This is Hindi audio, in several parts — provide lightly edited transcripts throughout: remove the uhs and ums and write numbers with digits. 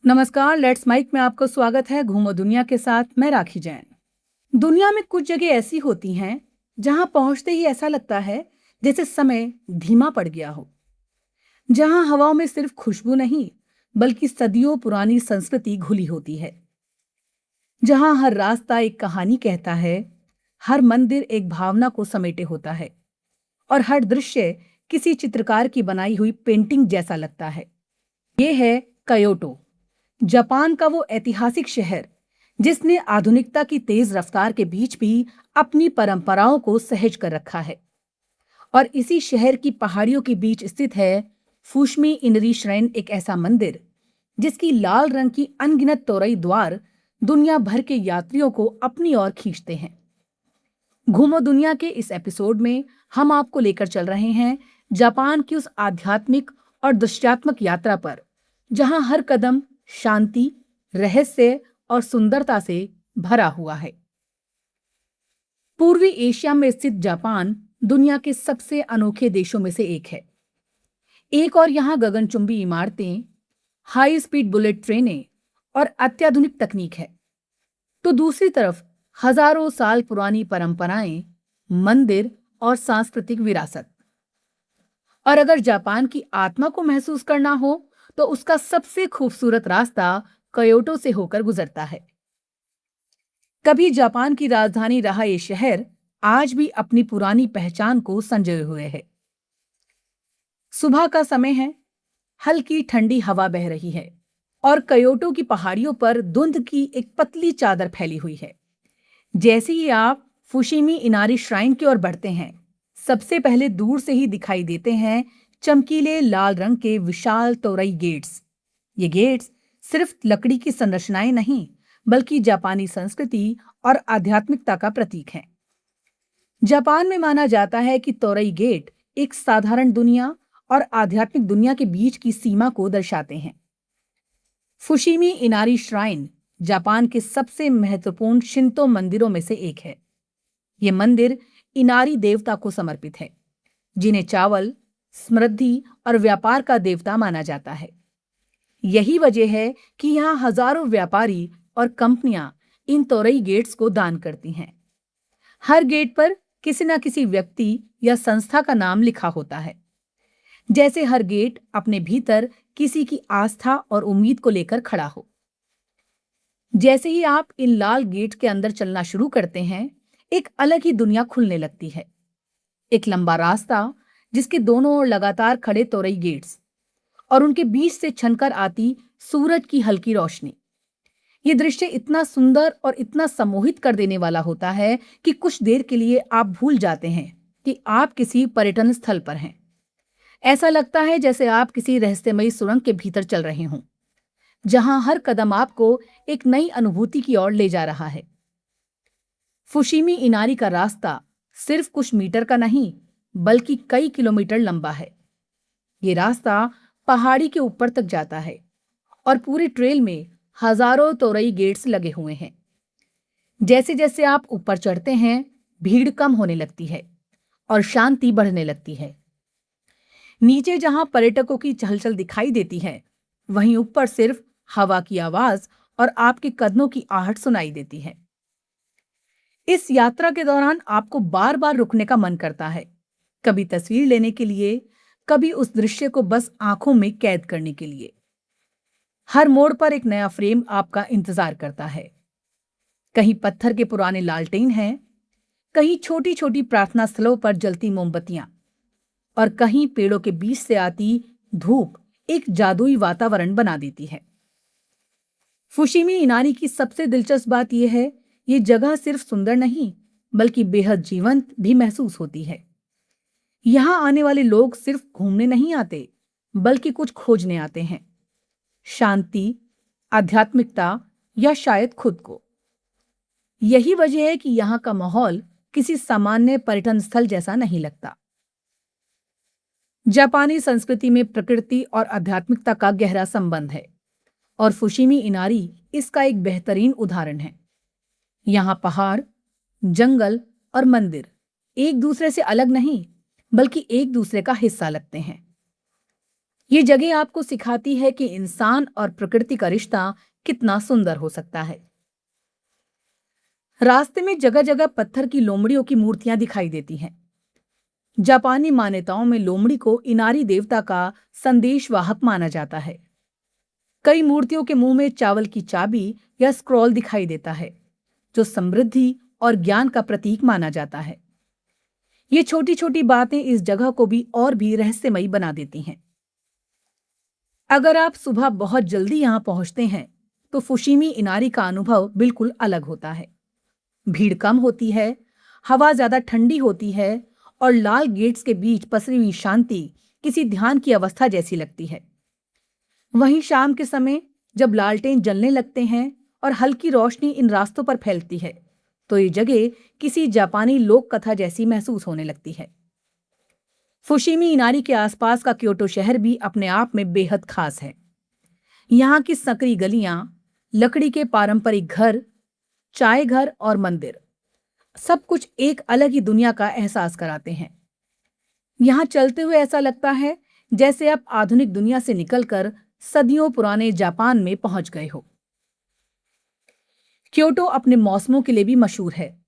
नमस्कार, लेट्स माइक में आपका स्वागत है। घूमो दुनिया के साथ मैं राखी जैन। दुनिया में कुछ जगह ऐसी होती हैं जहां पहुंचते ही ऐसा लगता है जैसे समय धीमा पड़ गया हो। जहां हवाओं में सिर्फ खुशबू नहीं बल्कि सदियों पुरानी संस्कृति घुली होती है। जहां हर रास्ता एक कहानी कहता है, हर मंदिर एक भावना को समेटे होता है और हर दृश्य किसी चित्रकार की बनाई हुई पेंटिंग जैसा लगता है। ये है कयोटो, जापान का वो ऐतिहासिक शहर जिसने आधुनिकता की तेज रफ्तार के बीच भी अपनी परंपराओं को सहेज कर रखा है। और इसी शहर की पहाड़ियों के बीच स्थित है फुशमी इनरी श्राइन, एक ऐसा मंदिर जिसकी लाल रंग की अनगिनत तोरई द्वार दुनिया भर के यात्रियों को अपनी ओर खींचते हैं। घूमो दुनिया के इस एपिसोड में हम आपको लेकर चल रहे हैं जापान की उस आध्यात्मिक और दृश्यात्मक यात्रा पर जहां हर कदम शांति, रहस्य और सुंदरता से भरा हुआ है। पूर्वी एशिया में स्थित जापान दुनिया के सबसे अनोखे देशों में से एक है। एक और यहाँ गगनचुंबी इमारतें, हाई स्पीड बुलेट ट्रेनें और अत्याधुनिक तकनीक है, तो दूसरी तरफ हजारों साल पुरानी परंपराएं, मंदिर और सांस्कृतिक विरासत। और अगर जापान की आत्मा को महसूस करना हो तो उसका सबसे खूबसूरत रास्ता कयोटो से होकर गुजरता है। कभी जापान की राजधानी रहा ये शहर आज भी अपनी पुरानी पहचान को संजोए हुए है। सुबह का समय है, हल्की ठंडी हवा बह रही है और कयोटो की पहाड़ियों पर धुंध की एक पतली चादर फैली हुई है। जैसे ही आप फुशिमी इनारी श्राइन की ओर बढ़ते हैं, सबसे पहले दूर से ही दिखाई देते हैं चमकीले लाल रंग के विशाल तोरई गेट्स। ये गेट्स सिर्फ लकड़ी की संरचनाएं नहीं बल्कि जापानी संस्कृति और आध्यात्मिकता का प्रतीक हैं। जापान में माना जाता है कि तोरई गेट एक साधारण दुनिया और आध्यात्मिक दुनिया के बीच की सीमा को दर्शाते हैं। फुशिमी इनारी श्राइन जापान के सबसे महत्वपूर्ण शिंतो मंदिरों में से एक है। ये मंदिर इनारी देवता को समर्पित है, जिन्हें चावल, समृद्धि और व्यापार का देवता माना जाता है। यही वजह है कि यहाँ हजारों व्यापारी और कंपनियां इन तोरई गेट्स को दान करती हैं। हर गेट पर किसी न किसी व्यक्ति या संस्था का नाम लिखा होता है, जैसे हर गेट अपने भीतर किसी की आस्था और उम्मीद को लेकर खड़ा हो। जैसे ही आप इन लाल गेट के अंदर चलना शुरू करते हैं, एक अलग ही दुनिया खुलने लगती है। एक लंबा रास्ता जिसके दोनों ओर लगातार खड़े तोरई गेट्स और उनके बीच से छनकर आती सूरज की हल्की रोशनी। ये दृश्य इतना सुंदर और इतना सम्मोहित कर देने वाला होता है कि कुछ देर के लिए आप भूल जाते हैं कि आप किसी पर्यटन स्थल पर हैं। ऐसा लगता है जैसे आप किसी रहस्यमयी सुरंग के भीतर चल रहे हों, जहां हर कदम आपको एक नई अनुभूति की ओर ले जा रहा है। फुशिमी इनारी का रास्ता सिर्फ कुछ मीटर का नहीं बल्कि कई किलोमीटर लंबा है। ये रास्ता पहाड़ी के ऊपर तक जाता है और पूरे ट्रेल में हजारों तोरई गेट्स लगे हुए हैं। जैसे जैसे आप ऊपर चढ़ते हैं, भीड़ कम होने लगती है और शांति बढ़ने लगती है। नीचे जहां पर्यटकों की चहलचल दिखाई देती है, वहीं ऊपर सिर्फ हवा की आवाज और आपके कदमों की आहट सुनाई देती है। इस यात्रा के दौरान आपको बार बार रुकने का मन करता है, कभी तस्वीर लेने के लिए, कभी उस दृश्य को बस आंखों में कैद करने के लिए। हर मोड़ पर एक नया फ्रेम आपका इंतजार करता है। कहीं पत्थर के पुराने लालटेन हैं, कहीं छोटी छोटी प्रार्थना स्थलों पर जलती मोमबत्तियां और कहीं पेड़ों के बीच से आती धूप एक जादुई वातावरण बना देती है। फुशिमी इनारी की सबसे दिलचस्प बात यह है, ये जगह सिर्फ सुंदर नहीं बल्कि बेहद जीवंत भी महसूस होती है। यहां आने वाले लोग सिर्फ घूमने नहीं आते बल्कि कुछ खोजने आते हैं, शांति, आध्यात्मिकता या शायद खुद को। यही वजह है कि यहाँ का माहौल किसी सामान्य पर्यटन स्थल जैसा नहीं लगता। जापानी संस्कृति में प्रकृति और आध्यात्मिकता का गहरा संबंध है और फुशिमी इनारी इसका एक बेहतरीन उदाहरण है। यहाँ पहाड़, जंगल और मंदिर एक दूसरे से अलग नहीं बल्कि एक दूसरे का हिस्सा लगते हैं। ये जगह आपको सिखाती है कि इंसान और प्रकृति का रिश्ता कितना सुंदर हो सकता है। रास्ते में जगह जगह पत्थर की लोमड़ियों की मूर्तियां दिखाई देती हैं। जापानी मान्यताओं में लोमड़ी को इनारी देवता का संदेशवाहक माना जाता है। कई मूर्तियों के मुंह में चावल की चाबी या स्क्रॉल दिखाई देता है, जो समृद्धि और ज्ञान का प्रतीक माना जाता है। ये छोटी छोटी बातें इस जगह को भी और भी रहस्यमयी बना देती हैं। अगर आप सुबह बहुत जल्दी यहाँ पहुंचते हैं, तो फुशीमी इनारी का अनुभव बिल्कुल अलग होता है। भीड़ कम होती है, हवा ज्यादा ठंडी होती है और लाल गेट्स के बीच पसरी हुई शांति किसी ध्यान की अवस्था जैसी लगती है। वहीं शाम के समय जब लालटेन जलने लगते हैं और हल्की रोशनी इन रास्तों पर फैलती है, तो ये जगह किसी जापानी लोक कथा जैसी महसूस होने लगती है। फुशीमी इनारी के आसपास का क्योटो शहर भी अपने आप में बेहद खास है। यहाँ की संकरी गलियां, लकड़ी के पारंपरिक घर, चाय घर और मंदिर, सब कुछ एक अलग ही दुनिया का एहसास कराते हैं। यहाँ चलते हुए ऐसा लगता है जैसे आप आधुनिक दुनिया से निकलकर सदियों पुराने जापान में पहुंच गए हो। क्योटो अपने मौसमों के लिए भी मशहूर है।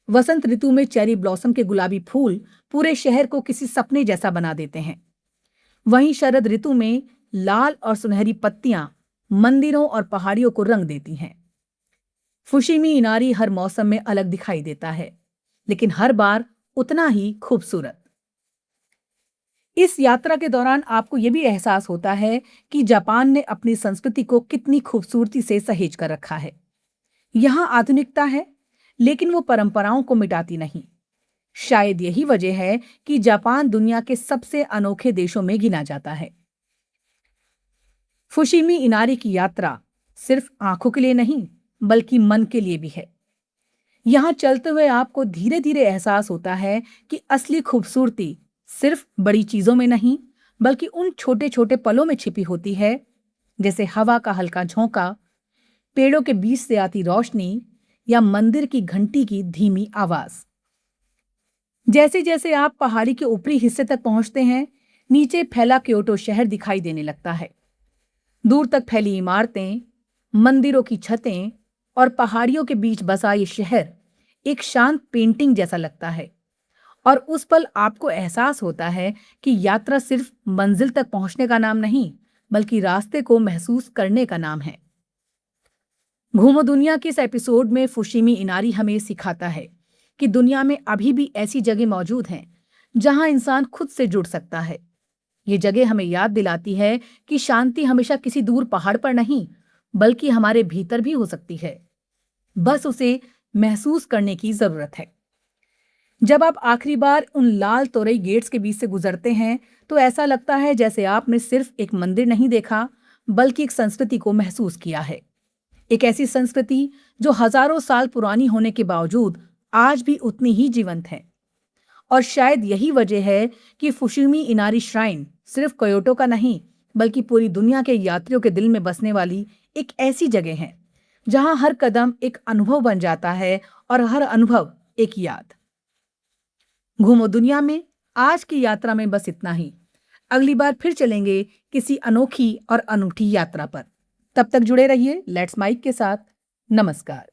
वसंत ऋतु में चेरी ब्लॉसम के गुलाबी फूल पूरे शहर को किसी सपने जैसा बना देते हैं। वहीं शरद ऋतु में लाल और सुनहरी पत्तियां मंदिरों और पहाड़ियों को रंग देती हैं। फुशीमी इनारी हर मौसम में अलग दिखाई देता है, लेकिन हर बार उतना ही खूबसूरत। इस यात्रा के दौरान आपको यह भी एहसास होता है कि जापान ने अपनी संस्कृति को कितनी खूबसूरती से सहेज कर रखा है। यहाँ आधुनिकता है, लेकिन वो परंपराओं को मिटाती नहीं। शायद यही वजह है कि जापान दुनिया के सबसे अनोखे देशों में गिना जाता है। फुशीमी इनारी की यात्रा सिर्फ आंखों के लिए नहीं, बल्कि मन के लिए भी है। यहाँ चलते हुए आपको धीरे धीरे एहसास होता है कि असली खूबसूरती सिर्फ बड़ी चीजों में नहीं, बल्कि उन छोटे छोटे पलों में छिपी होती है, जैसे हवा का हल्का झोंका, पेड़ों के बीच से आती रोशनी या मंदिर की घंटी की धीमी आवाज। जैसे जैसे आप पहाड़ी के ऊपरी हिस्से तक पहुंचते हैं, नीचे फैला क्योटो शहर दिखाई देने लगता है। दूर तक फैली इमारतें, मंदिरों की छतें और पहाड़ियों के बीच बसा ये शहर एक शांत पेंटिंग जैसा लगता है। और उस पल आपको एहसास होता है कि यात्रा सिर्फ मंजिल तक पहुंचने का नाम नहीं, बल्कि रास्ते को महसूस करने का नाम है। घूमो दुनिया के इस एपिसोड में फुशीमी इनारी हमें सिखाता है कि दुनिया में अभी भी ऐसी जगह मौजूद हैं जहां इंसान खुद से जुड़ सकता है। ये जगह हमें याद दिलाती है कि शांति हमेशा किसी दूर पहाड़ पर नहीं, बल्कि हमारे भीतर भी हो सकती है। बस उसे महसूस करने की जरूरत है। जब आप आखिरी बार उन लाल तोरई गेट्स के बीच से गुजरते हैं, तो ऐसा लगता है जैसे आपने सिर्फ एक मंदिर नहीं देखा, बल्कि एक संस्कृति को महसूस किया है। एक ऐसी संस्कृति जो हजारों साल पुरानी होने के बावजूद आज भी उतनी ही जीवंत है। और शायद यही वजह है कि फुशीमी इनारी श्राइन सिर्फ क्योटो का नहीं, बल्कि पूरी दुनिया के यात्रियों के दिल में बसने वाली एक ऐसी जगह है जहां हर कदम एक अनुभव बन जाता है और हर अनुभव एक याद। घूमो दुनिया में आज की यात्रा में बस इतना ही। अगली बार फिर चलेंगे किसी अनोखी और अनूठी यात्रा पर। तब तक जुड़े रहिए लेट्स माइक के साथ। नमस्कार।